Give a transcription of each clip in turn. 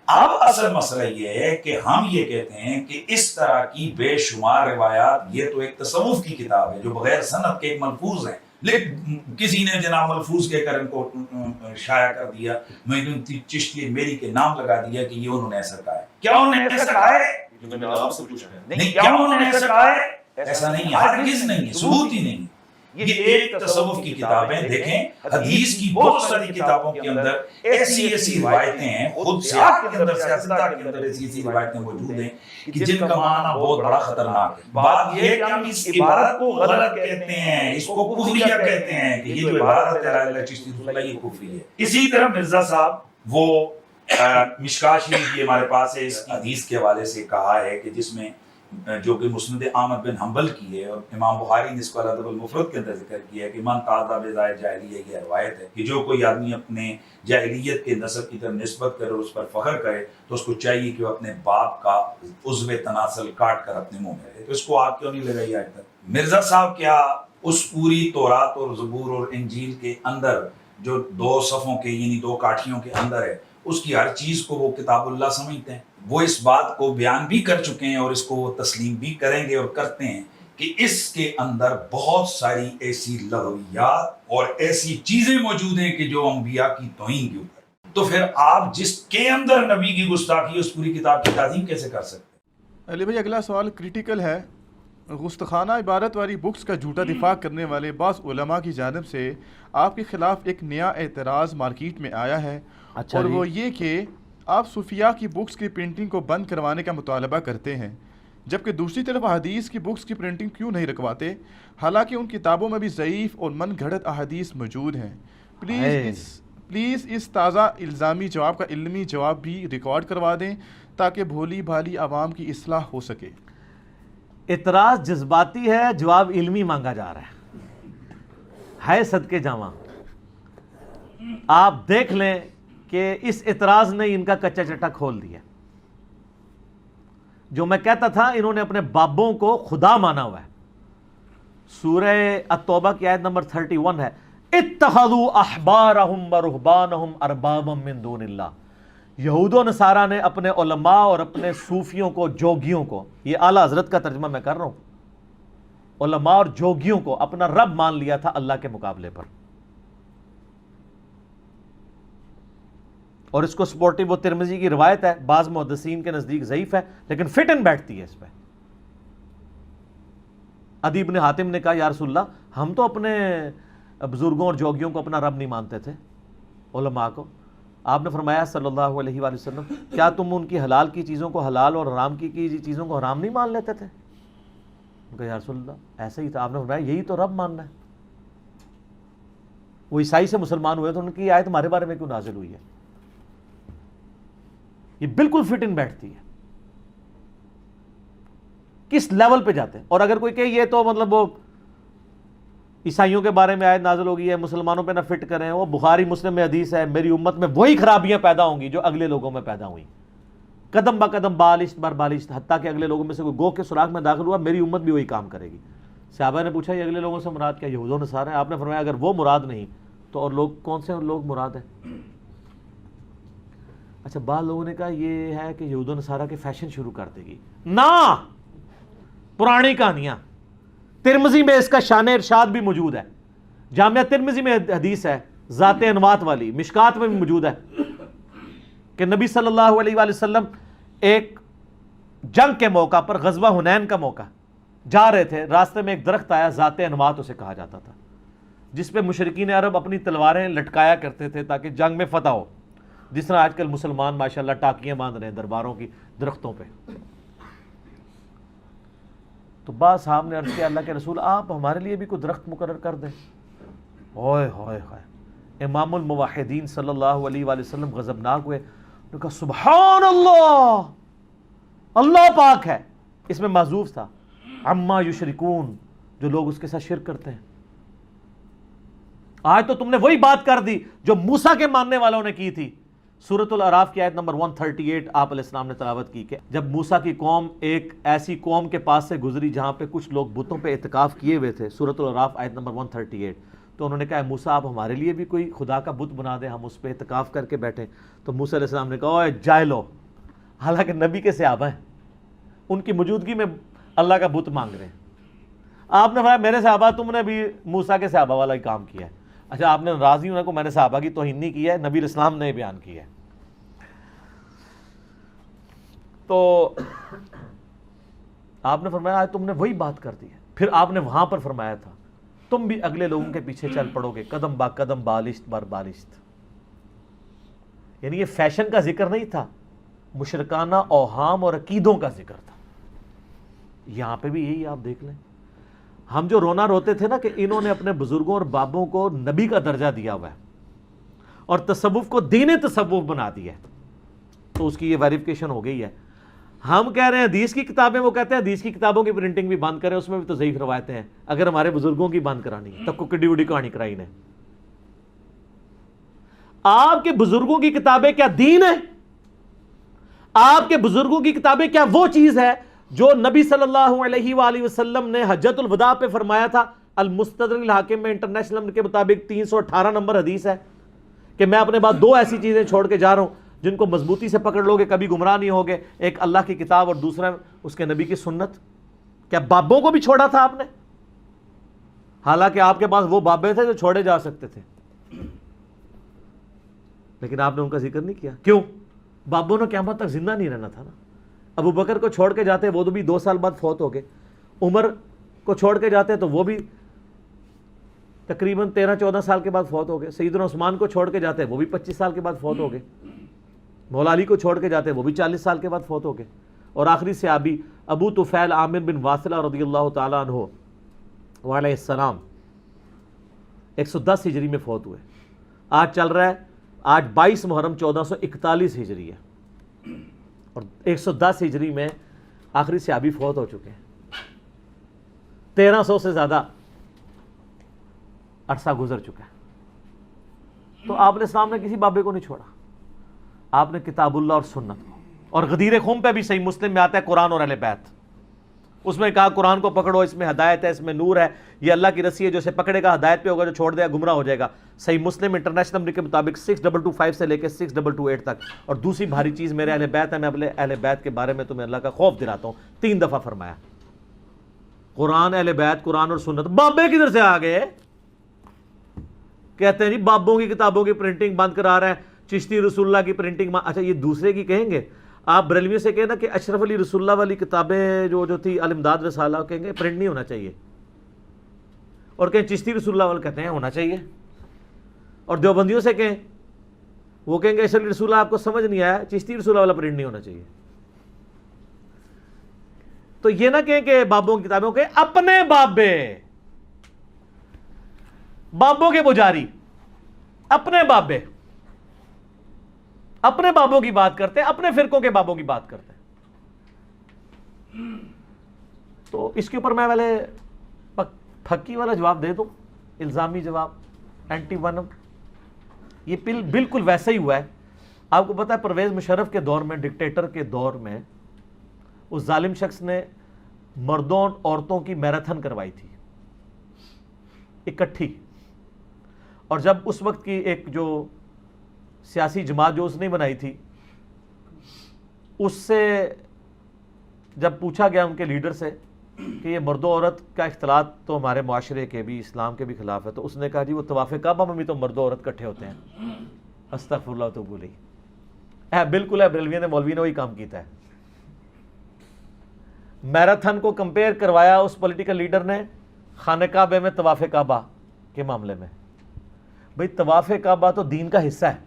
اب اصل مسئلہ یہ ہے کہ ہم یہ کہتے ہیں کہ اس طرح کی بے شمار روایات، یہ تو ایک تصوف کی کتاب ہے جو بغیر سند کے ایک ملفوظ ہے، لیکن کسی نے جناب ملفوظ کے کر ان کو شائع کر دیا، معین چشتی میری کے نام لگا دیا کہ یہ انہوں نے ایسا کہا ہے۔ کیا انہوں نے ایسا کہا ہے؟ میں نے آپ سے پوچھا ہے نہیں، کیا انہوں نے ایسا کہا ہے؟ ایسا نہیں ہے، ہرگز نہیں ہے، ثبوت ہی نہیں ہے۔ یہ ایک تصوف کی کتابیں دیکھیں، حدیث کی بہت ساری کتابوں کے اندر ایسی ایسی روایتیں ہیں، خود سیاق کے اندر، سیاستہ کے اندر ایسی ایسی روایتیں موجود ہیں کہ جن کا معنی بہت بڑا خطرناک ہے۔ بات یہ ہے کہ ہم اس عبارت کو غلط کہتے ہیں، اس کو کفریہ کہتے ہیں کہ یہ جو عبارت ہے لا الہ چشتی رسول اللہ، یہ کفری ہے۔ اسی طرح مرزا صاحب وہ مشکاہ شریف، یہ ہمارے پاس ہے، اس حدیث کے حوالے سے کہا ہے کہ جس میں جو کہ مسند احمد بن حنبل کی ہے، اور امام بخاری نے اس کو الادب المفرد کے اندر ذکر کیا ہے کہ من تعاذ بذائے جاہلیہ، یہ روایت ہے کہ جو کوئی آدمی اپنے جاہلیت کے نسب کی طرف نسبت کرے اور اس پر فخر کرے تو اس کو چاہیے کہ وہ اپنے باپ کا عضو تناسل کاٹ کر اپنے منہ میں رہے۔ تو اس کو آگ کیوں نہیں لگائی آج تک؟ مرزا صاحب کیا اس پوری تورات اور زبور اور انجیل کے اندر جو 2 صفوں کے یعنی 2 کاٹھیوں کے اندر ہے، اس کی ہر چیز کو وہ کتاب اللہ سمجھتے ہیں؟ وہ اس بات کو بیان بھی کر چکے ہیں اور اس کو وہ تسلیم بھی کریں گے اور کرتے ہیں کہ اس کے اندر بہت ساری ایسی لغویات اور ایسی چیزیں موجود ہیں کہ جو انبیاء کی توہین کے اوپر۔ تو پھر آپ جس کے اندر نبی کی گستاخی اس پوری کتاب کی تعظیم کیسے کر سکتے ہیں؟ علی بھائی اگلا سوال کریٹیکل ہے۔ گستاخانہ عبارت والی بکس کا جھوٹا دفاع کرنے والے بعض علماء کی جانب سے آپ کے خلاف ایک نیا اعتراض مارکیٹ میں آیا ہے، اور وہ یہ کہ آپ صوفیاء کی بکس کی پرنٹنگ کو بند کروانے کا مطالبہ کرتے ہیں، جبکہ دوسری طرف احادیث کی بکس کی پرنٹنگ کیوں نہیں رکواتے، حالانکہ ان کتابوں میں بھی ضعیف اور من گھڑت احادیث موجود ہیں۔ پلیز اس تازہ الزامی جواب کا علمی جواب بھی ریکارڈ کروا دیں تاکہ بھولی بھالی عوام کی اصلاح ہو سکے۔ اعتراض جذباتی ہے، جواب علمی مانگا جا رہا ہے صدقے جاواں۔ آپ دیکھ لیں کہ اس اعتراض نے ان کا کچا چٹا کھول دیا۔ جو میں کہتا تھا انہوں نے اپنے بابوں کو خدا مانا ہوا ہے۔ سورہ التوبہ کی آیت نمبر 31 ہے، اتخذوا احبارہم ورہبانہم اربابا من دون اللہ۔ یہود و نصارہ نے اپنے علماء اور اپنے صوفیوں کو، جوگیوں کو، یہ اعلیٰ حضرت کا ترجمہ میں کر رہا ہوں، علماء اور جوگیوں کو اپنا رب مان لیا تھا اللہ کے مقابلے پر۔ اور اس کو سپورٹیو و ترمذی کی روایت ہے، بعض محدثین کے نزدیک ضعیف ہے لیکن فٹ ان بیٹھتی ہے اس پہ۔ عدی بن حاتم نے کہا یا رسول اللہ ہم تو اپنے بزرگوں اور جوگیوں کو اپنا رب نہیں مانتے تھے، علماء کو۔ آپ نے فرمایا صلی اللہ علیہ وآلہ وسلم کیا تم ان کی حلال کی چیزوں کو حلال اور حرام کی چیزوں کو حرام نہیں مان لیتے تھے؟ کہا یا رسول اللہ ایسا ہی تھا۔ آپ نے فرمایا یہی تو رب ماننا ہے۔ وہ عیسائی سے مسلمان ہوئے تو ان کی آیت ہمارے بارے میں کیوں نازل ہوئی ہے؟ یہ بالکل فٹ ان بیٹھتی ہے۔ کس لیول پہ جاتے ہیں؟ اور اگر کوئی کہ یہ تو مطلب وہ عیسائیوں کے بارے میں آیت نازل ہو گئی ہے، مسلمانوں پہ نہ فٹ کریں، وہ بخاری مسلم میں حدیث ہے، میری امت میں وہی خرابیاں پیدا ہوں گی جو اگلے لوگوں میں پیدا ہوئیں، قدم با قدم بالشت بر بالشت، حتیٰ کہ اگلے لوگوں میں سے کوئی گوہ کے سوراخ میں داخل ہوا میری امت بھی وہی کام کرے گی۔ صحابہ نے پوچھا یہ اگلے لوگوں سے مراد کیا؟ یہود و نصارہ ہیں۔ آپ نے فرمایا اگر وہ مراد نہیں تو اور لوگ کون سے لوگ مراد ہیں؟ اچھا بعض لوگوں نے کہا یہ ہے کہ یہود و نصارہ کے فیشن شروع کر دے گی۔ نہ، پرانی کہانیاں۔ ترمذی میں اس کا شان ارشاد بھی موجود ہے، جامعہ ترمذی میں حدیث ہے ذات انوات والی، مشکات میں بھی موجود ہے کہ نبی صلی اللہ علیہ وآلہ وسلم ایک جنگ کے موقع پر، غزوہ حنین کا موقع، جا رہے تھے، راستے میں ایک درخت آیا ذات انوات اسے کہا جاتا تھا، جس پہ مشرکین عرب اپنی تلواریں لٹکایا کرتے تھے تاکہ جنگ میں فتح ہو، جس طرح آج کل مسلمان ماشاءاللہ ٹاکیاں باندھ رہے ہیں درباروں کی درختوں پہ۔ تو بعض صاحب نے عرض کیا اللہ کے رسول آپ ہمارے لیے بھی کوئی درخت مقرر کر دیں۔ اوئے ہوئے ہوئے، امام الموحدین صلی اللہ علیہ وآلہ وسلم غضبناک ہوئے، انہوں نے کہا سبحان اللہ، اللہ پاک ہے۔ اس میں معذوف تھا عما یشرکون، جو لوگ اس کے ساتھ شرک کرتے ہیں۔ آج تو تم نے وہی بات کر دی جو موسیٰ کے ماننے والوں نے کی تھی۔ سورۃ الاعراف کی آیت نمبر 138 آپ علیہ السلام نے تلاوت کی کہ جب موسیٰ کی قوم ایک ایسی قوم کے پاس سے گزری جہاں پہ کچھ لوگ بتوں پہ اعتکاف کیے ہوئے تھے، سورۃ الاعراف آیت نمبر 138، تو انہوں نے کہا موسیٰ آپ ہمارے لیے بھی کوئی خدا کا بت بنا دیں، ہم اس پہ اعتکاف کر کے بیٹھیں۔ تو موسیٰ علیہ السلام نے کہا اوے جاہلو، حالانکہ نبی کے صحابہ ہیں, ان کی موجودگی میں اللہ کا بت مانگ رہے ہیں. آپ نے فرمایا میرے صحابہ, تم نے بھی موسیٰ کے صحابہ والا ہی کام کیا ہے. اچھا, آپ نے راضی ہونے کو میں نے صحابہ کی توہین نہیں کی ہے, نبی علیہ السلام نے بیان کیا ہے. تو آپ نے فرمایا آج تم نے وہی بات کر دی ہے. پھر آپ نے وہاں پر فرمایا تھا تم بھی اگلے لوگوں کے پیچھے چل پڑو گے, قدم با قدم بالشت بر بالشت. یعنی یہ فیشن کا ذکر نہیں تھا, مشرکانہ اوہام اور عقیدوں کا ذکر تھا. یہاں پہ بھی یہی آپ دیکھ لیں, ہم جو رونا روتے تھے نا کہ انہوں نے اپنے بزرگوں اور بابوں کو نبی کا درجہ دیا ہوا ہے اور تصوف کو دین تصوف بنا دیا ہے, تو اس کی یہ ویریفیکیشن ہو گئی ہے. ہم کہہ رہے ہیں حدیث کی کتابیں, وہ کہتے ہیں حدیث کی کتابوں کی پرنٹنگ بھی بند کریں, اس میں بھی تو ضعیف روایتیں ہیں. اگر ہمارے بزرگوں کی بند کرانی ہے تب کو کڈی وڈی کہانی کرائی نے. آپ کے بزرگوں کی کتابیں کیا دین ہے؟ آپ کے بزرگوں کی کتابیں کیا وہ چیز ہے جو نبی صلی اللہ علیہ وآلہ وسلم نے حجۃ الوداع پہ فرمایا تھا؟ المستدرک الحاکم میں انٹرنیشنل نمبر کے مطابق 318 نمبر حدیث ہے کہ میں اپنے بعد 2 ایسی چیزیں چھوڑ کے جا رہا ہوں جن کو مضبوطی سے پکڑ لو گے کبھی گمراہ نہیں ہوگے. ایک اللہ کی کتاب اور دوسرا اس کے نبی کی سنت. کیا بابوں کو بھی چھوڑا تھا آپ نے؟ حالانکہ آپ کے پاس وہ بابے تھے جو چھوڑے جا سکتے تھے, لیکن آپ نے ان کا ذکر نہیں کیا. کیوں؟ بابوں نے قیامت تک زندہ نہیں رہنا تھا نا. ابو بکر کو چھوڑ کے جاتے وہ تو بھی 2 سال بعد فوت ہو گئے. عمر کو چھوڑ کے جاتے تو وہ بھی تقریباً 13-14 سال کے بعد فوت ہو گئے. سیدنا عثمان کو چھوڑ کے جاتے وہ بھی 25 سال کے بعد فوت ہو گئے. مولا علی کو چھوڑ کے جاتے وہ بھی 40 سال کے بعد فوت ہو گئے. اور آخری صحابی ابو طفیل عامر بن واصلہ رضی اللہ تعالیٰ عنہ وعلیہ السلام 110 ہجری میں فوت ہوئے. آج چل رہا ہے, آج 22 محرم 1441 ہجری ہے, اور 110 ہجری میں آخری صحابی فوت ہو چکے ہیں. 1300 سے زیادہ عرصہ گزر چکا ہے. تو آپ علیہ السلام نے کسی بابے کو نہیں چھوڑا, آپ نے کتاب اللہ اور سنت کو. اور غدیر خم پہ بھی صحیح مسلم میں آتا ہے قرآن اور اہل بیت. اس میں کہا قرآن کو پکڑو, اس میں ہدایت ہے, اس میں نور ہے, یہ اللہ کی رسی ہے, جو اسے پکڑے گا ہدایت پہ ہوگا, جو چھوڑ دے گا گمراہ ہو جائے گا. صحیح مسلم انٹرنیشنل نمبر کے مطابق 6225 سے لے کے 6228 تک. اور دوسری بھاری چیز میرے اہل بیت ہے, میں اپنے اہل بیت کے بارے میں تمہیں اللہ کا خوف دلاتا ہوں. 3 دفعہ فرمایا قرآن, اہل بیت, قرآن اور سنت. بابے کدھر سے آ گئے؟ کہتے ہیں جی بابوں کی کتابوں کی پرنٹنگ بند کرا رہے ہیں, چشتی رسول اللہ کی پرنٹنگ. اچھا یہ دوسرے کی کہیں گے, آپ بریلویوں سے کہیں نا کہ اشرف علی رسول اللہ والی کتابیں جو تھی الامداد رسالہ, کہیں گے پرنٹ نہیں ہونا چاہیے. اور کہیں چشتی رسول اللہ والا, کہتے ہیں ہونا چاہیے. اور دیوبندیوں سے کہیں, وہ کہیں گے اشرف علی رسول اللہ آپ کو سمجھ نہیں آیا, چشتی رسول اللہ والا پرنٹ نہیں ہونا چاہیے. تو یہ نہ کہیں کہ بابوں کی کتابوں کے اپنے بابے, بابوں کے پجاری, اپنے بابے, اپنے بابوں کی بات کرتے ہیں, اپنے فرقوں کے بابوں کی بات کرتے ہیں. تو اس کے اوپر میں پہلے پھکی والا جواب دے دوں, الزامی جواب, اینٹی ونم. یہ بالکل ویسا ہی ہوا ہے. آپ کو پتا ہے پرویز مشرف کے دور میں, ڈکٹیٹر کے دور میں, اس ظالم شخص نے مردوں اور عورتوں کی میراتھن کروائی تھی اکٹھی. اور جب اس وقت کی ایک جو سیاسی جماعت جو اس نے بنائی تھی, اس سے جب پوچھا گیا ان کے لیڈر سے کہ یہ مرد و عورت کا اختلاط تو ہمارے معاشرے کے بھی, اسلام کے بھی خلاف ہے, تو اس نے کہا جی وہ طواف کعبہ میں بھی تو مرد و عورت کٹھے ہوتے ہیں. استغفر اللہ تو بولی بالکل ہے, بریلوی نے مولوی نے وہی کام کیتا ہے. میراتھن کو کمپیئر کروایا اس پولیٹیکل لیڈر نے خانہ کعبہ میں طواف کعبہ کے معاملے میں. بھئی طواف کعبہ تو دین کا حصہ ہے,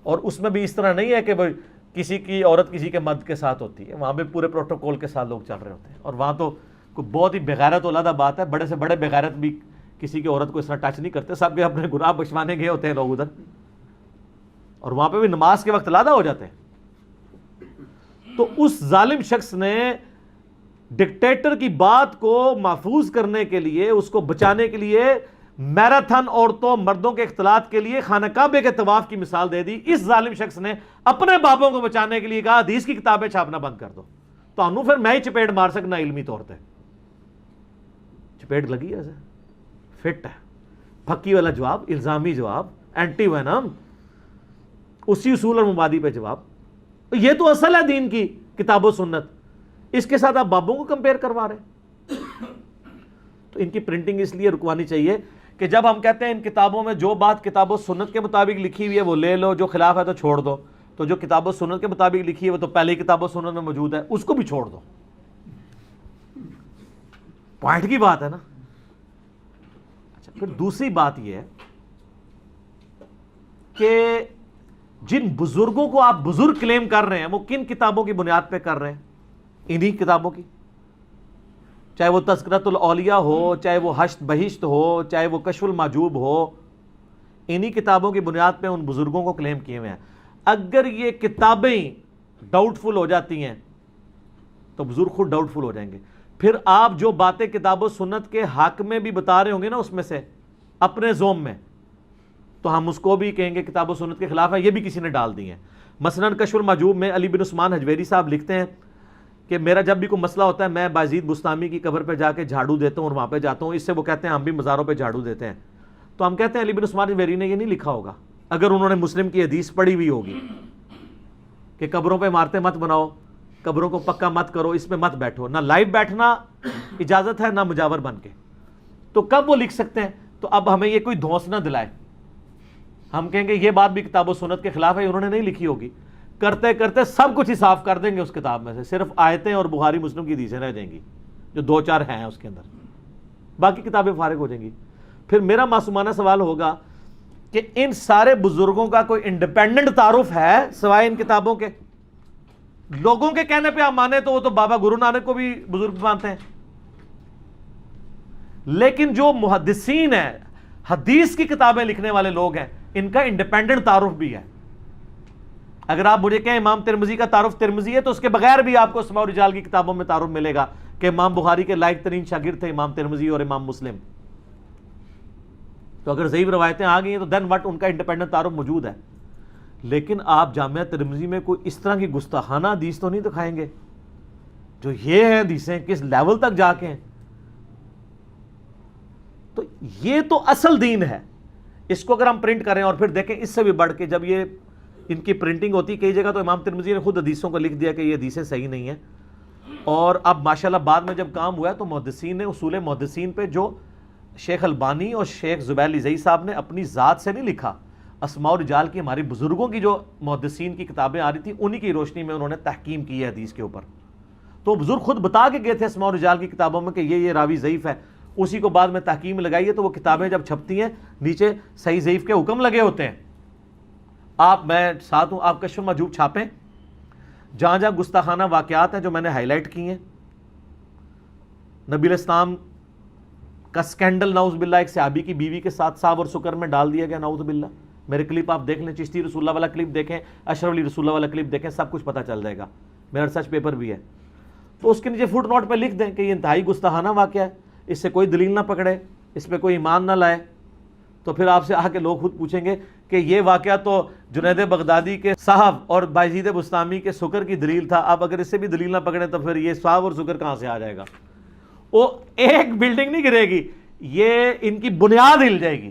اور اس میں بھی اس طرح نہیں ہے کہ بھئی کسی کی عورت کسی کے مرد کے ساتھ ہوتی ہے. وہاں بھی پورے پروٹوکول کے ساتھ لوگ چل رہے ہوتے ہیں. اور وہاں تو کوئی بہت ہی بغیرت علیحدہ بات ہے, بڑے سے بڑے بغیرت بھی کسی کی عورت کو اس طرح ٹچ نہیں کرتے, سب کے اپنے گناہ بخشوانے گئے ہوتے ہیں لوگ ادھر, اور وہاں پہ بھی نماز کے وقت علیحدہ ہو جاتے ہیں. تو اس ظالم شخص نے ڈکٹیٹر کی بات کو محفوظ کرنے کے لیے, اس کو بچانے کے لیے, میراتھن عورتوں مردوں کے اختلاط کے لیے خانہ کعبے کے طواف کی مثال دے دی. اس ظالم شخص نے اپنے بابوں کو بچانے کے لیے کہا حدیث کی کتابیں چھاپنا بند کر دو. تو انہوں پھر میں ہی چپیٹ مار سکنا علمی طور پہ. چپیٹ لگی ایسے فٹ ہے. پھکی والا جواب, الزامی جواب, اینٹی وینم, اسی اصول اور مبادی پہ جواب. یہ تو اصل ہے دین کی کتاب و سنت، اس کے ساتھ آپ بابوں کو کمپیئر کروا رہے ہیں۔ تو ان کی پرنٹنگ اس لیے رکوانی چاہیے کہ جب ہم کہتے ہیں ان کتابوں میں جو بات کتاب و سنت کے مطابق لکھی ہوئی ہے وہ لے لو، جو خلاف ہے تو چھوڑ دو، تو جو کتاب و سنت کے مطابق لکھی ہے وہ تو پہلے کتاب و سنت میں موجود ہے، اس کو بھی چھوڑ دو۔ پوائنٹ کی بات ہے نا۔ اچھا، پھر دوسری بات یہ ہے کہ جن بزرگوں کو آپ بزرگ کلیم کر رہے ہیں وہ کن کتابوں کی بنیاد پہ کر رہے ہیں؟ انہی کتابوں کی، چاہے وہ تذکرۃ الاولیاء ہو، چاہے وہ حشت بہشت ہو، چاہے وہ کشف المحجوب ہو، انہی کتابوں کی بنیاد پہ ان بزرگوں کو کلیم کیے ہوئے ہیں۔ اگر یہ کتابیں ڈاؤٹ فل ہو جاتی ہیں تو بزرگ خود ڈاؤٹ فل ہو جائیں گے۔ پھر آپ جو باتیں کتاب و سنت کے حق میں بھی بتا رہے ہوں گے نا اس میں سے اپنے زوم میں، تو ہم اس کو بھی کہیں گے کتاب و سنت کے خلاف ہے، یہ بھی کسی نے ڈال دی ہیں۔ مثلا کشف المحجوب میں علی بن عثمان حجویری صاحب لکھتے ہیں کہ میرا جب بھی کوئی مسئلہ ہوتا ہے میں بایزید بستامی کی قبر پہ جا کے جھاڑو دیتا ہوں اور وہاں پہ جاتا ہوں، اس سے وہ کہتے ہیں ہم بھی مزاروں پہ جھاڑو دیتے ہیں۔ تو ہم کہتے ہیں علی بن عثمان حجویری نے یہ نہیں لکھا ہوگا، اگر انہوں نے مسلم کی حدیث پڑھی ہوئی ہوگی کہ قبروں پہ عمارتیں مت بناؤ، قبروں کو پکا مت کرو، اس میں مت بیٹھو، نہ لائیو بیٹھنا اجازت ہے نہ مجاور بن کے، تو کب وہ لکھ سکتے ہیں؟ تو اب ہمیں یہ کوئی دھونس نہ دلائے، ہم کہیں گے یہ بات بھی کتاب و سنت کے خلاف ہے، انہوں نے نہیں لکھی ہوگی، کرتے کرتے سب کچھ ہی صاف کر دیں گے اس کتاب میں سے، صرف آیتیں اور بخاری مسلم کی حدیثیں رہ جائیں گی جو 2-4 ہیں اس کے اندر، باقی کتابیں فارغ ہو جائیں گی۔ پھر میرا معصومانہ سوال ہوگا کہ ان سارے بزرگوں کا کوئی انڈیپینڈنٹ تعارف ہے سوائے ان کتابوں کے؟ لوگوں کے کہنے پہ آپ مانے تو وہ تو بابا گرو نانک کو بھی بزرگ مانتے ہیں، لیکن جو محدثین ہیں، حدیث کی کتابیں لکھنے والے لوگ ہیں، ان کا انڈیپینڈنٹ تعارف بھی ہے۔ اگر آپ مجھے کہیں امام ترمذی کا تعارف ترمذی ہے تو اس کے بغیر بھی آپ کو اسماء و رجال کی کتابوں میں تعارف ملے گا کہ امام بخاری کے لائق ترین شاگرد تھے امام ترمذی اور امام مسلم۔ تو اگر ضعیف روایتیں آ گئی ہیں تو دین وٹ، ان کا انڈیپینڈنٹ تعارف موجود ہے۔ لیکن آپ جامعہ ترمذی میں کوئی اس طرح کی گستاخانہ حدیث تو نہیں دکھائیں گے جو یہ ہیں حدیثیں کس لیول تک جا کے ہیں۔ تو یہ تو اصل دین ہے، اس کو اگر ہم پرنٹ کریں اور پھر دیکھیں اس سے بھی بڑھ کے جب یہ ان کی پرنٹنگ ہوتی کئی جگہ تو امام ترمذی نے خود حدیثوں کو لکھ دیا کہ یہ حدیثیں صحیح نہیں ہیں، اور اب ماشاءاللہ بعد میں جب کام ہوا ہے تو محدثین نے اصول محدثین پہ جو شیخ البانی اور شیخ زبیر الزئی صاحب نے اپنی ذات سے نہیں لکھا، اسماء و رجال کی ہماری بزرگوں کی جو محدثین کی کتابیں آ رہی تھیں انہی کی روشنی میں انہوں نے تحکیم کی ہے حدیث کے اوپر۔ تو بزرگ خود بتا کے گئے تھے اسماء و رجال کی کتابوں میں کہ یہ راوی ضعیف ہے، اسی کو بعد میں تحکیم لگائی ہے، تو وہ کتابیں جب چھپتی ہیں نیچے صحیح ضعیف کے حکم لگے ہوتے ہیں۔ آپ میں ساتھ ہوں، آپ کشف المحجوب چھاپیں، جہاں جہاں گستاخانہ واقعات ہیں جو میں نے ہائی لائٹ کی ہیں، نبی علیہ السلام کا سکینڈل نعوذ باللہ ایک صحابی کی بیوی کے ساتھ صاحب اور سکر میں ڈال دیا گیا، نعوذ باللہ۔ میرے کلپ آپ دیکھ لیں، چشتی رسول اللہ والا کلپ دیکھیں، اشرف علی رسول اللہ والا کلپ دیکھیں، سب کچھ پتہ چل جائے گا، میرا ریسرچ پیپر بھی ہے۔ تو اس کے نیچے فٹ نوٹ پہ لکھ دیں کہ یہ انتہائی گستاخانہ واقعہ ہے، اس سے کوئی دلیل نہ پکڑے، اس پہ کوئی ایمان نہ لائے۔ تو پھر آپ سے آ کے لوگ خود پوچھیں گے کہ یہ واقعہ تو جنید بغدادی کے صاحب اور بایزید بستامی کے سکر کی دلیل تھا، اب اگر اس سے بھی دلیل نہ پکڑیں تو پھر یہ صاحب اور سکر کہاں سے آ جائے گا؟ وہ ایک بلڈنگ نہیں گرے گی، یہ ان کی بنیاد ہل جائے گی۔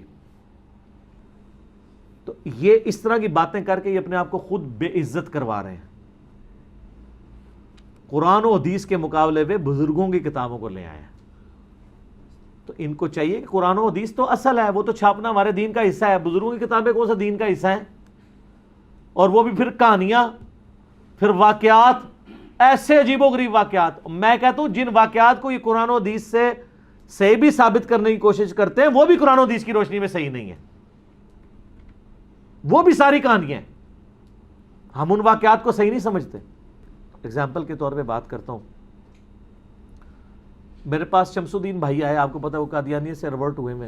تو یہ اس طرح کی باتیں کر کے یہ اپنے آپ کو خود بے عزت کروا رہے ہیں۔ قرآن و حدیث کے مقابلے پہ بزرگوں کی کتابوں کو لے آئے ہیں۔ تو ان کو چاہیے کہ قرآن و حدیث تو اصل ہے، وہ تو چھاپنا ہمارے دین کا حصہ ہے، بزرگوں کی کتابیں کون سا دین کا حصہ ہیں؟ اور وہ بھی پھر کہانیاں، پھر واقعات، ایسے عجیب و غریب واقعات۔ میں کہتا ہوں جن واقعات کو یہ قرآن و حدیث سے صحیح بھی ثابت کرنے کی کوشش کرتے ہیں وہ بھی قرآن و حدیث کی روشنی میں صحیح نہیں ہے، وہ بھی ساری کہانیاں ہیں، ہم ان واقعات کو صحیح نہیں سمجھتے۔ اگزامپل کے طور پہ بات کرتا ہوں، میرے پاس شمس الدین بھائی آئے، آپ کو پتہ ہے وہ قادیانی سے ریورٹ ہوئے میں،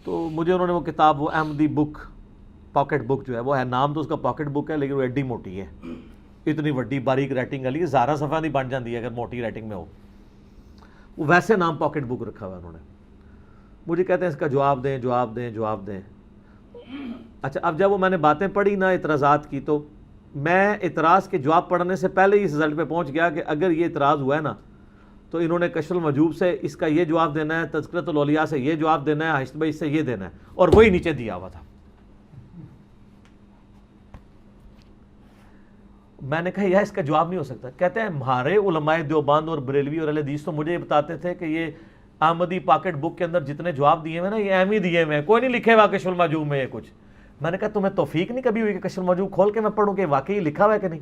تو مجھے انہوں نے وہ کتاب، وہ احمدی بک، پاکٹ بک جو ہے، وہ ہے نام تو اس کا پاکٹ بک ہے لیکن وہ ایڈی موٹی ہے، اتنی وڈی باریک رائٹنگ والی، 11 صفحہ نہیں بن جاتی ہے اگر موٹی رائٹنگ میں ہو، وہ ویسے نام پاکٹ بک رکھا ہوا انہوں نے۔ مجھے کہتے ہیں اس کا جواب دیں جواب دیں جواب دیں۔ اچھا، اب جب وہ میں نے باتیں پڑھی نا اعتراضات کی، تو میں اعتراض کے جواب پڑھنے سے پہلے ہی اس رزلٹ پہ پہنچ گیا کہ اگر یہ اعتراض ہوا ہے نا تو انہوں نے کشف المحجوب سے اس کا یہ جواب دینا ہے، تذکرۃ الاولیاء سے یہ جواب دینا ہے، حشت بہشت سے یہ دینا ہے، اور وہی نیچے دیا ہوا تھا۔ میں نے کہا یار اس کا جواب نہیں ہو سکتا. کہتے ہیں ہمارے علماء دیوبند اور بریلوی اور اہل حدیث تو مجھے یہ بتاتے تھے کہ یہ احمدی پاکٹ بک کے اندر جتنے جواب دیے ہوئے نا یہ اہم ہی دیے ہوئے ہیں, کوئی نہیں لکھے ہوا کشف المحجوب میں یہ کچھ. میں نے کہا تمہیں توفیق نہیں کبھی ہوئی کہ کشف المحجوب کھول کے میں پڑھوں کہ واقعی لکھا ہوا ہے کہ نہیں.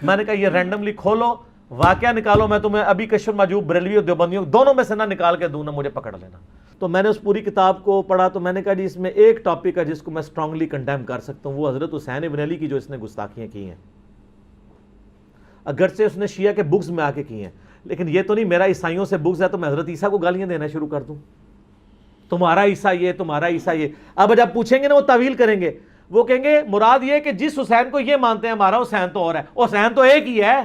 میں نے کہا یہ رینڈملی کھولو, واقعہ نکالو, میں تمہیں ابھی کشف المحجوب بریلوی اور دیوبندیوں دونوں میں سے نہ نکال کے دوں نا, مجھے پکڑ لینا. تو میں نے اس پوری کتاب کو پڑھا تو میں نے کہا جی اس میں ایک ٹاپک ہے جس کو میں اسٹرانگلی کنڈیم کر سکتا ہوں, وہ حضرت حسین ابن علی کی جو اس نے گستاخیاں کی ہیں, اگرچہ اس نے شیعہ کے بکس میں آ کے کی ہیں, لیکن یہ تو نہیں میرا عیسائیوں سے بکس ہے تو میں حضرت عیسیٰ کو گالیاں دینا شروع کر دوں, تمہارا عیسیٰ یہ, تمہارا عیسیٰ یہ. اب جب پوچھیں گے نا وہ تعویل کریں گے, وہ کہیں گے مراد یہ کہ جس حسین کو یہ مانتے ہیں ہمارا حسین تو اور ہے, حسین تو ایک ہی ہے.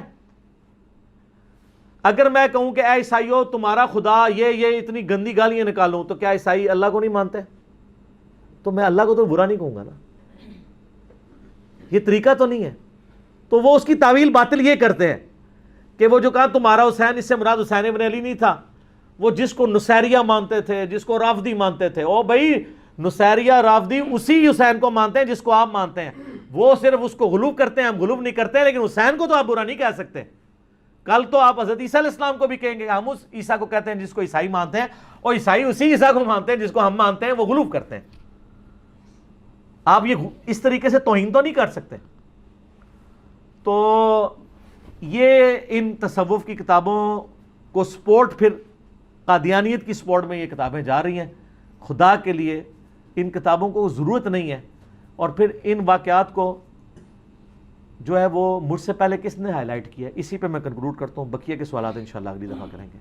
اگر میں کہوں کہ اے عیسائیوں تمہارا خدا یہ اتنی گندی گالیاں نکالوں, تو کیا عیسائی اللہ کو نہیں مانتے؟ تو میں اللہ کو تو برا نہیں کہوں گا نا, یہ طریقہ تو نہیں ہے. تو وہ اس کی تعویل باطل یہ کرتے ہیں کہ وہ جو کہا تمہارا حسین, اس سے مراد حسین ابن علی نہیں تھا, وہ جس کو نصیریہ مانتے تھے, جس کو رافضی مانتے تھے. او بھائی نصیریہ رافضی اسی حسین کو مانتے ہیں جس کو آپ مانتے ہیں, وہ صرف اس کو غلو کرتے ہیں, ہم غلو نہیں کرتے ہیں, لیکن حسین کو تو آپ برا نہیں کہہ سکتے. کل تو آپ حضرت عیسیٰ علیہ السلام کو بھی کہیں گے ہم اس عیسیٰ کو کہتے ہیں جس کو عیسائی مانتے ہیں, اور عیسائی اسی عیسیٰ کو مانتے ہیں جس کو ہم مانتے ہیں, وہ غلو کرتے ہیں. آپ یہ اس طریقے سے توہین تو نہیں کر سکتے. تو یہ ان تصوف کی کتابوں کو سپورٹ, پھر قادیانیت کی سپورٹ میں یہ کتابیں جا رہی ہیں. خدا کے لیے ان کتابوں کو ضرورت نہیں ہے. اور پھر ان واقعات کو جو ہے وہ مجھ سے پہلے کس نے ہائی لائٹ کیا ہے, اسی پہ میں کنکلوڈ کرتا ہوں. بقیہ کے سوالات انشاءاللہ اگلی دفعہ کریں گے.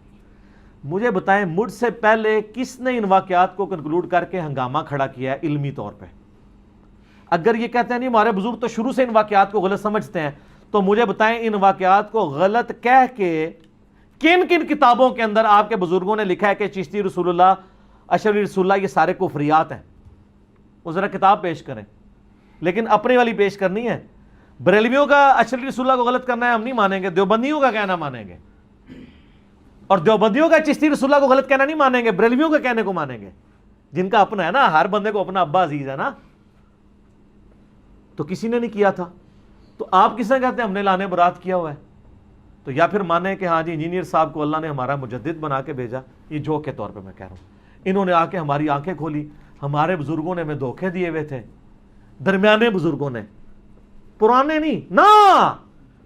مجھے بتائیں مجھ سے پہلے کس نے ان واقعات کو کنکلوڈ کر کے ہنگامہ کھڑا کیا ہے علمی طور پہ؟ اگر یہ کہتے ہیں نہیں ہمارے بزرگ تو شروع سے ان واقعات کو غلط سمجھتے ہیں, تو مجھے بتائیں ان واقعات کو غلط کہہ کے کن کن کتابوں کے اندر آپ کے بزرگوں نے لکھا ہے کہ چشتی رسول اللہ, اشعری رسول اللہ یہ سارے کفریات ہیں؟ وہ ذرا کتاب پیش کریں, لیکن اپنی والی پیش کرنی ہے. بریلویوں کا اشعری رسول اللہ کو غلط کرنا ہے ہم نہیں مانیں گے, دیوبندیوں کا کہنا مانیں گے, اور دیوبندیوں کا چشتی رسول اللہ کو غلط کہنا نہیں مانیں گے, بریلویوں کا کہنے کو مانیں گے, جن کا اپنا ہے نا, ہر بندے کو اپنا ابا عزیز ہے نا. تو کسی نے نہیں کیا تھا, تو آپ کس نے کہتے ہیں ہم نے لانے برات کیا ہوا ہے؟ تو یا پھر مانیں کہ ہاں جی انجینئر صاحب کو اللہ نے ہمارا مجدد بنا کے بھیجا. یہ جوک کے طور پہ میں کہہ رہا ہوں, انہوں نے آ کے ہماری آنکھیں کھولی, ہمارے بزرگوں نے ہمیں دھوکے دیے ہوئے تھے, درمیانے بزرگوں نے, پرانے نہیں نا,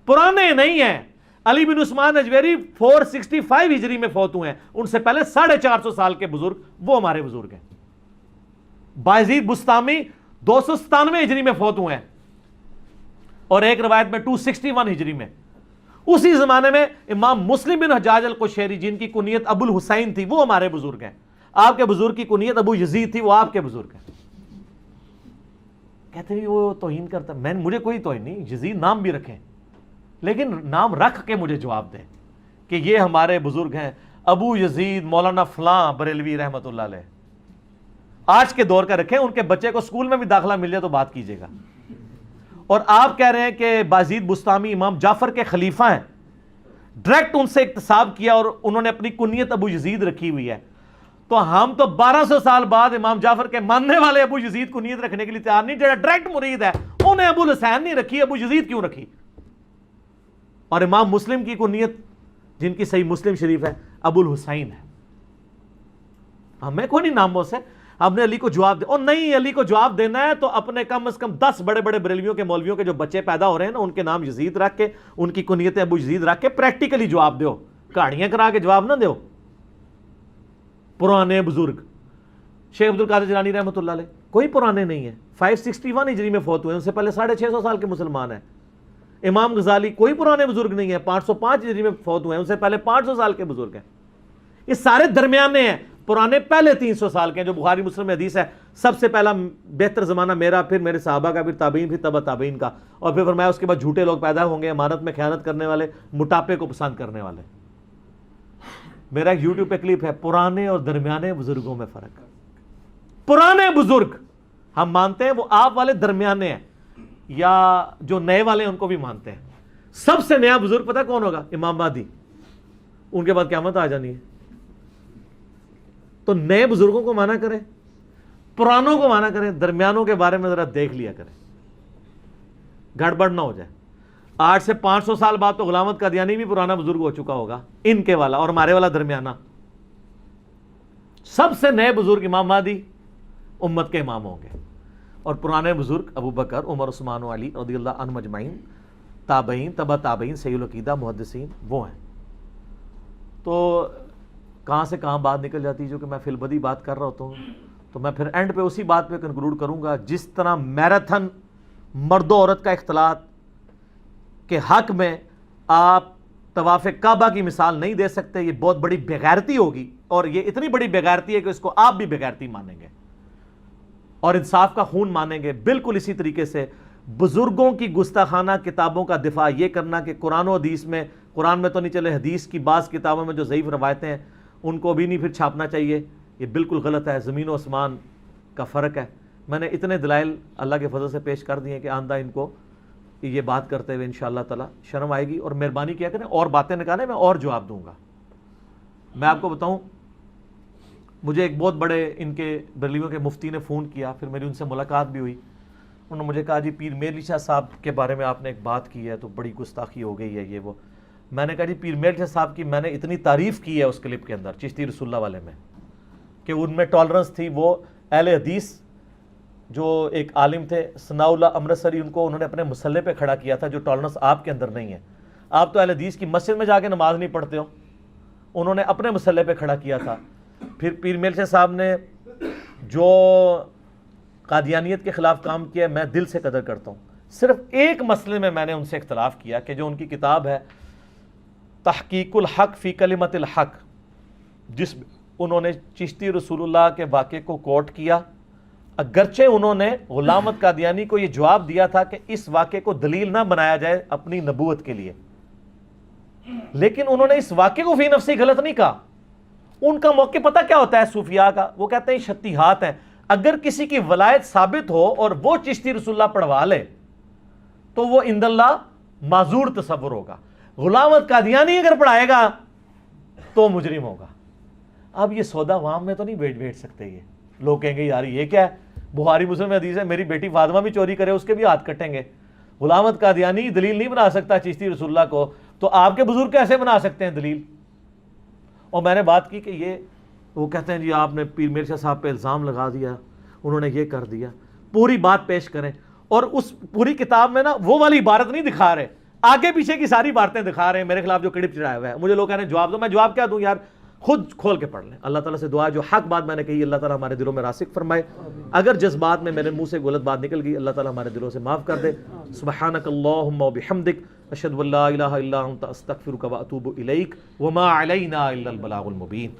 پرانے نہیں ہیں. علی بن عثمان اجویری 465 ہجری میں فوت ہوئے ہیں, ان سے پہلے 450 سال کے بزرگ وہ ہمارے بزرگ ہیں. بایزید بستامی 297 ہجری میں فوت ہوئے ہیں, اور ایک روایت میں 261 ہجری میں. اسی زمانے میں امام مسلم بن حجاج القشیری جن کی کنیت ابو الحسین تھی وہ ہمارے بزرگ ہیں. آپ کے بزرگ کی کنیت ابو یزید تھی, وہ آپ کے بزرگ ہیں. کہتے ہیں وہ توہین کرتا, مجھے کوئی توہین نہیں, یزید نام بھی رکھیں, لیکن نام رکھ کے مجھے جواب دیں کہ یہ ہمارے بزرگ ہیں, ابو یزید مولانا فلاں بریلوی رحمۃ اللہ علیہ. آج کے دور کا رکھیں, ان کے بچے کو اسکول میں بھی داخلہ مل جائے تو بات کیجیے گا. اور آپ کہہ رہے ہیں کہ بازید بستامی امام جعفر کے خلیفہ ہیں, ڈائریکٹ ان سے اکتساب کیا اور انہوں نے اپنی کنیت ابو یزید رکھی ہوئی ہے. تو ہم تو 1200 سال بعد امام جعفر کے ماننے والے ابو یزید کنیت رکھنے کے لیے تیار نہیں. جو ڈائریکٹ مرید ہے انہیں ابو الحسین نہیں رکھی, ابو یزید کیوں رکھی؟ اور امام مسلم کی کنیت جن کی صحیح مسلم شریف ہے ابو الحسین ہے. ہمیں کوئی نہیں ناموں سے, ہم نے علی کو جواب دے, اور نہیں علی کو جواب دینا ہے تو اپنے کم از کم 10 بڑے بڑے بریلویوں کے مولویوں کے جو بچے پیدا ہو رہے ہیں نا, ان کے نام یزید رکھ کے, ان کی کنیت ابو یزید رکھ کے پریکٹیکلی جواب دیو, کہانیاں کرا کے جواب نہ دیو. پرانے بزرگ شیخ عبد القادر جیلانی رحمۃ اللہ علیہ کوئی پرانے نہیں ہیں, 561 ہجری میں فوت ہوئے, ان سے پہلے 650 سال کے مسلمان ہیں. امام غزالی کوئی پرانے بزرگ نہیں ہے, 505 ہجری میں فوت ہوئے ہیں, ان سے پہلے 500 سال کے بزرگ ہیں. یہ سارے درمیانے ہیں, پرانے پہلے 300 سال کے ہیں. جو بخاری مسلم میں حدیث ہے سب سے پہلا بہتر زمانہ میرا, پھر میرے صحابہ کا, پھر تابعین, پھر تبع تابعین کا, اور پھر فرمایا اس کے بعد جھوٹے لوگ پیدا ہوں گے, امانت میں خیانت کرنے والے, موٹاپے کو پسند کرنے والے. میرا ایک یوٹیوب پہ کلپ ہے, پرانے اور درمیانے بزرگوں میں فرق. پرانے بزرگ ہم مانتے ہیں وہ آپ والے درمیانے ہیں, یا جو نئے والے ہیں ان کو بھی مانتے ہیں. سب سے نیا بزرگ پتہ کون ہوگا؟ امام مہدی, ان کے بعد قیامت آ جانی ہے. تو نئے بزرگوں کو مانا کریں, پرانوں کو مانا کریں, درمیانوں کے بارے میں ذرا دیکھ لیا کریں, گڑبڑ نہ ہو جائے. 8 سے 500 سال بعد تو غلام احمد قادیانی بھی پرانا بزرگ ہو چکا ہوگا، ان کے والا اور ہمارے والا درمیانہ۔ سب سے نئے بزرگ امام مہدی امت کے امام ہوں گے، اور پرانے بزرگ ابو بکر، عمر، عثمان و علی رضی اللہ عنہم اجمعین، تابعین، تبع تابعین، صحیح العقیدہ محدثین وہ ہیں۔ تو کہاں سے کہاں بات نکل جاتی ہے، جو کہ میں فی البدی بات کر رہا ہوتا ہوں، تو میں پھر اینڈ پہ اسی بات پہ کنکلوڈ کروں گا، جس طرح میراتھن مرد و عورت کا اختلاط کے حق میں آپ طواف کعبہ کی مثال نہیں دے سکتے، یہ بہت بڑی بےغیرتی ہوگی، اور یہ اتنی بڑی بےغیرتی ہے کہ اس کو آپ بھی بےغیرتی مانیں گے اور انصاف کا خون مانیں گے۔ بالکل اسی طریقے سے بزرگوں کی گستاخانہ کتابوں کا دفاع یہ کرنا کہ قرآن و حدیث میں، قرآن میں تو نہیں چلے، حدیث کی بعض کتابوں میں جو ضعیف روایتیں ہیں ان کو بھی نہیں پھر چھاپنا چاہیے، یہ بالکل غلط ہے، زمین و آسمان کا فرق ہے۔ میں نے اتنے دلائل اللہ کے فضل سے پیش کر دیے ہیں کہ آندہ ان کو یہ بات کرتے ہوئے انشاءاللہ تعالی شرم آئے گی، اور مہربانی کیا کریں اور باتیں نکالیں، میں اور جواب دوں گا۔ میں آپ کو بتاؤں، مجھے ایک بہت بڑے ان کے بریلویوں کے مفتی نے فون کیا، پھر میری ان سے ملاقات بھی ہوئی، انہوں نے مجھے کہا جی پیر میر علی شاہ صاحب کے بارے میں آپ نے ایک بات کی ہے تو بڑی گستاخی ہو گئی ہے یہ وہ۔ میں نے کہا جی پیر میر علی شاہ صاحب کی میں نے اتنی تعریف کی ہے اس کلپ کے اندر چشتی رسول اللہ والے میں، کہ ان میں ٹالرنس تھی، وہ اہل حدیث جو ایک عالم تھے ثناء اللہ امرتسری، ان کو انہوں نے اپنے مسلح پہ کھڑا کیا تھا، جو ٹالرنس آپ کے اندر نہیں ہے۔ آپ تو اہل حدیث کی مسجد میں جا کے نماز نہیں پڑھتے ہو، انہوں نے اپنے مسلح پہ کھڑا کیا تھا۔ پھر پیر میر علی شاہ صاحب نے جو قادیانیت کے خلاف کام کیا میں دل سے قدر کرتا ہوں، صرف ایک مسئلے میں نے ان سے اختلاف کیا کہ جو ان کی کتاب ہے تحقیق الحق فی کلمت الحق، جس میں انہوں نے چشتی رسول اللہ کے واقعے کو کوٹ کیا، اگرچہ انہوں نے غلام احمد قادیانی کو یہ جواب دیا تھا کہ اس واقعے کو دلیل نہ بنایا جائے اپنی نبوت کے لیے، لیکن انہوں نے اس واقعے کو فی نفسی غلط نہیں کہا۔ ان کا موقع پتہ کیا ہوتا ہے صوفیاء کا، وہ کہتے ہیں شتیہات ہیں، اگر کسی کی ولایت ثابت ہو اور وہ چشتی رسول اللہ پڑھوا لے تو وہ عند اللہ معذور تصور ہوگا، غلام احمد قادیانی اگر پڑھائے گا تو مجرم ہوگا۔ اب یہ سودا عوام میں تو نہیں بیٹھ سکتے، یہ لوگ کہیں گے یار یہ کیا ہے، بخاری مسلم میں حدیث ہے میری بیٹی فاطمہ بھی چوری کرے اس کے بھی ہاتھ کٹیں گے، غلام احمد قادیانی دلیل نہیں بنا سکتا چشتی رسول اللہ کو، تو آپ کے بزرگ کیسے بنا سکتے ہیں دلیل؟ اور میں نے بات کی کہ یہ وہ کہتے ہیں جی آپ نے پیر میر شاہ صاحب پہ الزام لگا دیا، انہوں نے یہ کر دیا، پوری بات پیش کریں، اور اس پوری کتاب میں نا وہ والی عبارت نہیں دکھا رہے، آگے پیچھے کی ساری باتیں دکھا رہے ہیں میرے خلاف جو کلپ چڑھایا ہوا ہے۔ مجھے لوگ کہہ رہے ہیں جواب دو، میں جواب کیا دوں یار، خود کھول کے پڑھ لیں۔ اللہ تعالیٰ سے دعا ہے جو حق بات میں نے کہی اللہ تعالیٰ ہمارے دلوں میں راسخ فرمائے، اگر جذبات میں میرے منہ سے غلط بات نکل گئی اللہ تعالیٰ ہمارے دلوں سے معاف کر دے۔ سبحانک اللہم و بحمدک، اشہد ان لا الہ الا انت، استغفرک و اتوب الیک، وما علینا الا البلاغ المبین۔